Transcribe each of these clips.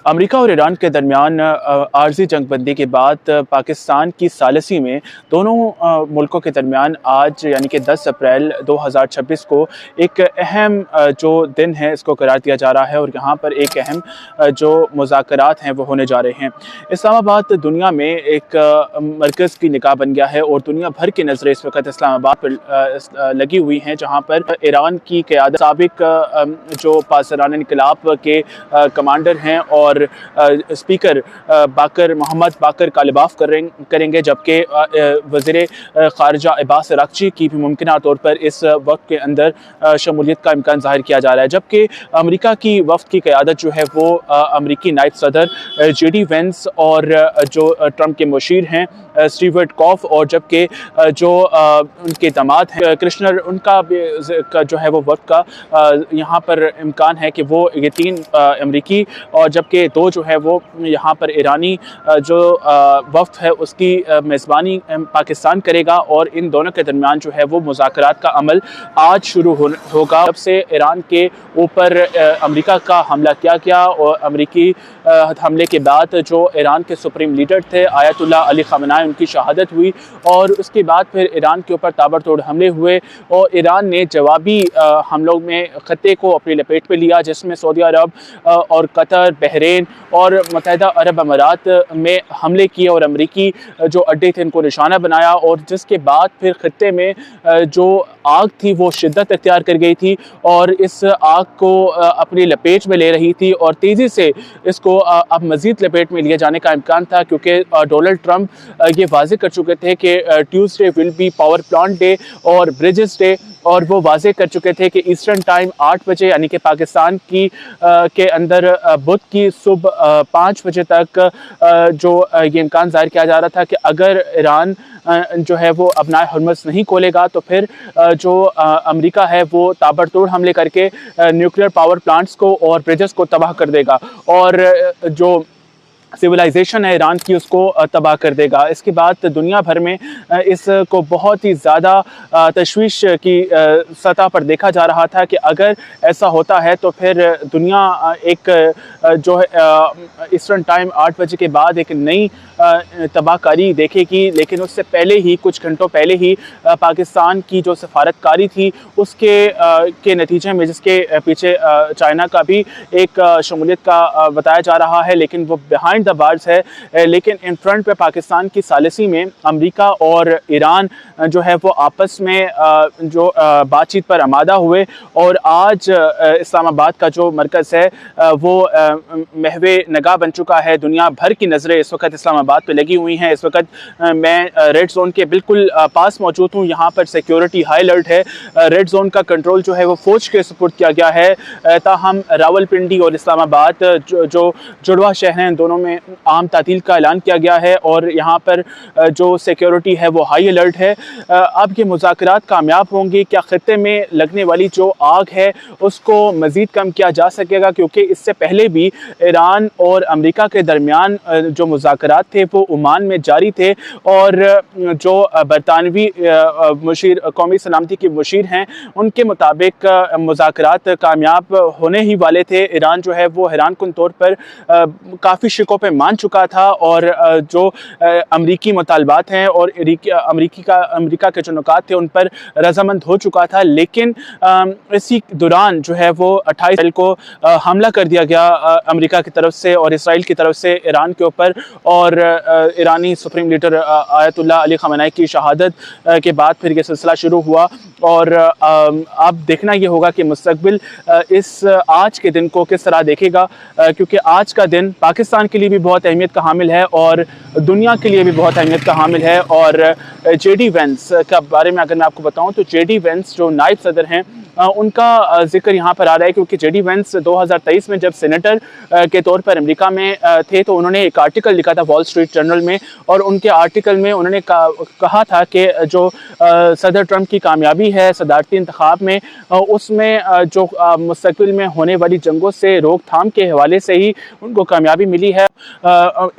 America और Iran के दरमियान आर्जी जंगबंदी के बाद पाकिस्तान की सालिसी में दोनों मुल्कों के दरमियान आज यानी कि 10 अप्रैल 2026 को एक अहम जो दिन है इसको करार दिया जा रहा है और यहाँ पर एक अहम जो मुज़ाकरात हैं वो होने जा रहे हैं। इस्लामाबाद दुनिया में एक मरकज़ की निगाह बन गया है और दुनिया भर की नज़रें इस वक्त इस्लामाबाद पर लगी हुई हैं, जहाँ पर ईरान की क़यादत साबिक जो पासरान इनक़लाब के कमांडर हैं और स्पीकर बाकर मोहम्मद बाकर कालिबाफ करेंगे, जबकि वज़ीर ख़ारिजा अब्बास अराग़ची की भी मुमकिन तौर पर इस वक्त के अंदर शमूलियत का इम्कान ज़ाहिर किया जा रहा है। जबकि अमेरिका की वफ़द की क़यादत जो है वो अमेरिकी नायब सदर JD वेंस और जो ट्रंप के मुशीर हैं स्टीव विटकॉफ और जबकि जो उनके दामाद हैं कृष्णर, उनका जो है वो वक्त का यहाँ पर इम्कान है कि वो ये 3 अमेरिकी और जबकि 2 जो है वो यहाँ पर ईरानी जो वफ़द है उसकी मेज़बानी पाकिस्तान करेगा और इन दोनों के दरमियान जो है वो मुज़ाकरात का अमल आज शुरू होगा। जब से ईरान के ऊपर अमेरिका का हमला किया गया और अमेरिकी हमले के बाद जो ईरान के सुप्रीम लीडर थे आयतुल्ला अली ख़ामेनी, उनकी शहादत हुई और उसके बाद फिर ईरान के ऊपर ताबड़तोड़ हमले हुए और ईरान ने जवाबी हमलों में ख़त्ते को अपनी लपेट में लिया, जिसमें सऊदी अरब और कतर, बहरीन और मुत्तहिदा अरब अमारात में हमले किए और अमेरिकी जो अड्डे थे इनको निशाना बनाया और जिसके बाद फिर ख़त्ते में जो आग थी वो शिद्दत इख्तियार कर गई थी और इस आग को अपनी लपेट में ले रही थी और तेज़ी से इसको अब मज़ीद लपेट में लिए जाने का इम्कान था, क्योंकि डोनाल्ड ट्रंप ये वाज़े कर चुके थे कि Tuesday will be power plant day और ब्रिजेस डे, और वो वाज़े कर चुके थे कि ईस्टर्न टाइम 8 बजे यानी कि पाकिस्तान की के अंदर बुध की सुबह 5 बजे तक जो ये इम्कान ज़ाहिर किया जा रहा था कि अगर ईरान जो है वो अपना हरमुज़ नहीं खोलेगा तो फिर जो अमेरिका है वो ताबड़तोड़ हमले करके न्यूक्लियर पावर प्लांट्स को और ब्रिजेस को तबाह कर देगा और जो सिविलाइजेशन है ईरान की उसको तबाह कर देगा। इसके बाद दुनिया भर में इसको बहुत ही ज़्यादा तशवीश की सतह पर देखा जा रहा था कि अगर ऐसा होता है तो फिर दुनिया एक जो है ईस्टर्न टाइम 8 बजे के बाद एक नई तबाहकारी देखेगी। लेकिन उससे पहले ही कुछ घंटों पहले ही पाकिस्तान की जो सफारतकारी थी उसके के नतीजे में, जिसके पीछे चाइना का भी एक शमूलियत का बताया जा रहा है, लेकिन वो बिहाइंड द बार्स है, लेकिन इन फ्रंट पे पाकिस्तान की सालिसी में अमेरिका और ईरान जो है वो आपस में जो बातचीत पर आमादा हुए और आज इस्लामाबाद का जो मरकज़ है वो महवे नगाह बन चुका है। दुनिया भर की नज़रें इस वक्त इस्लामाबाद पे लगी हुई हैं। इस वक्त मैं रेड जोन के बिल्कुल पास मौजूद हूँ। यहाँ पर सिक्योरिटी हाई अलर्ट है। रेड जोन का कंट्रोल जो है वो फ़ौज के सुपुर्द किया गया है। ताहम रावलपिंडी और इस्लामाबाद जो जुड़वा शहर हैं, दोनों में आम तातील का ऐलान किया गया है और यहाँ पर जो सिक्योरिटी है वो हाई अलर्ट है। अब ये मुज़ाकरात कामयाब होंगे, क्या ख़त्ते में लगने वाली जो आग है उसको मज़ीद कम किया जा सकेगा, क्योंकि इससे पहले भी ईरान और अमेरिका के दरमियान जो मुज़ाकरात थे वो ओमान में जारी थे और जो बरतानवी मुशीर कौमी सलामती के मुशीर हैं उनके मुताबिक मुज़ाकरात कामयाब होने ही वाले थे। ईरान जो है वो हैरानकुन तौर पर काफ़ी शिकों पे मान चुका था और जो अमरीकी मुतालबात हैं और अमरीका के जो नुकात थे उन पर रजामंद हो चुका था। लेकिन इसी दौरान जो है वो 28 अप्रैल को हमला कर दिया गया अमरीका की तरफ से और इसराइल की तरफ से ईरान के ऊपर और ईरानी supreme leader Ayatollah Ali Khamenei की शहादत के बाद फिर ये सिलसिला शुरू हुआ और अब देखना ये होगा कि मुस्तक़बिल इस आज के दिन को किस तरह देखेगा, क्योंकि आज का दिन पाकिस्तान के लिए भी बहुत अहमियत का हामिल है और दुनिया के लिए भी बहुत अहमियत का हामिल है। और JD वेंस के बारे में अगर मैं आपको बताऊं तो JD वेंस जो नायब सदर हैं उनका जिक्र यहाँ पर आ रहा है, क्योंकि JD वेंस 2023 में जब सेनेटर के तौर पर अमेरिका में थे तो उन्होंने एक आर्टिकल लिखा था वॉल स्ट्रीट जर्नल में और उनके आर्टिकल में उन्होंने कहा था कि जो सदर ट्रंप की कामयाबी है सदारती इंतखाब में उसमें जो मुस्तक़बिल में होने वाली जंगों से रोकथाम के हवाले से ही उनको कामयाबी मिली है।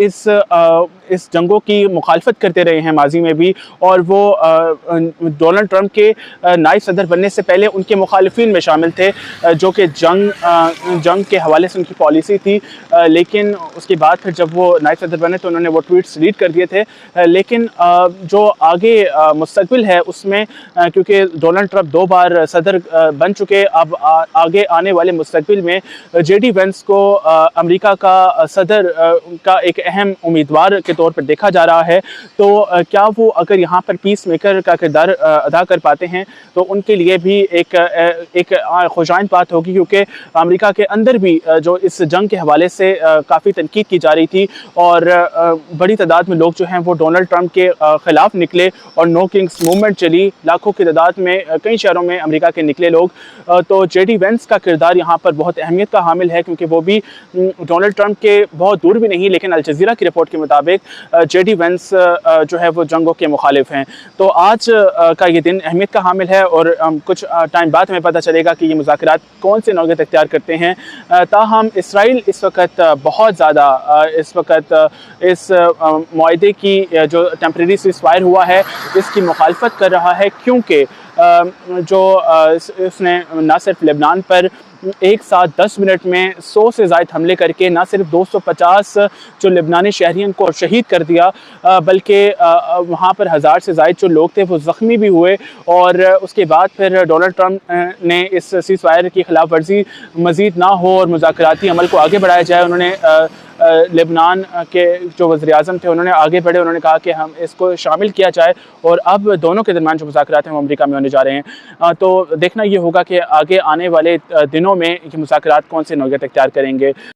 इस जंगों की मुखालफत करते रहे हैं माजी में भी और वो डोनाल्ड ट्रंप के नायब सदर बनने से पहले उनके मुखालिफिन में शामिल थे, जो कि जंग के हवाले से उनकी पॉलिसी थी। लेकिन उसके बाद फिर जब वो नायब सदर बने तो उन्होंने वो ट्वीट्स डिलीट कर दिए थे। लेकिन जो आगे मुस्तकबिल है उसमें, क्योंकि डोनाल्ड ट्रंप 2 बार सदर बन चुके, अब आगे आने वाले मुस्तकबिल में जेडी वेंस को अमेरिका का सदर का एक अहम उम्मीदवार के तौर पर देखा जा रहा है। तो क्या वो अगर यहाँ पर पीस मेकर का किरदार अदा कर पाते हैं तो उनके लिए भी एक खुशाइन बात होगी, क्योंकि अमेरिका के अंदर भी जो इस जंग के हवाले से काफ़ी तनकीद की जा रही थी और बड़ी तादाद में लोग जो हैं वो डोनाल्ड ट्रंप के ख़िलाफ़ निकले और नो किंग्स मूवमेंट चली, लाखों की तादाद में कई शहरों में अमेरिका के निकले लोग। तो जेडी वेंस का किरदार यहाँ पर बहुत अहमियत का हामिल है, क्योंकि वो भी डोनाल्ड ट्रंप के बहुत दूर भी नहीं, लेकिन अल जज़ीरा की रिपोर्ट के मुताबिक जेडी वेंस जो है वो जंगों के मुखालिफ हैं। तो आज का ये दिन अहमियत का हामिल है और कुछ टाइम बाद हमें पता चलेगा कि ये मुज़ाकरात कौन से नौयत इख्तियार करते हैं। ताहम इसराइल इस वक्त बहुत ज़्यादा इस मुआहदे की जो टेम्परेरी सीज़फायर हुआ है इसकी मुखालफत कर रहा है, क्योंकि इसने न सिर्फ लेबनान पर एक साथ 10 मिनट में 100 से ज़ायद हमले करके न सिर्फ 250 जो लेबनानी शहरियों को शहीद कर दिया, बल्कि वहाँ पर 1000 से ज़ायद जो लोग थे वो ज़ख्मी भी हुए। और उसके बाद फिर डोनाल्ड ट्रंप ने इस सीज़फायर की खिलाफ वर्जी मज़ीद ना हो और मुज़ाकराती अमल को आगे बढ़ाया जाए। उन्होंने लेबनान के जो वज़ीर-ए-आज़म थे उन्होंने आगे बढ़े, उन्होंने कहा कि हम इसको शामिल किया जाए और अब दोनों के दरमियान जो मुज़ाकरात हैं वो अमेरिका में होने जा रहे हैं। तो देखना ये होगा कि आगे आने वाले दिनों में ये मुज़ाकरात कौन से नौयत इख्तियार करेंगे।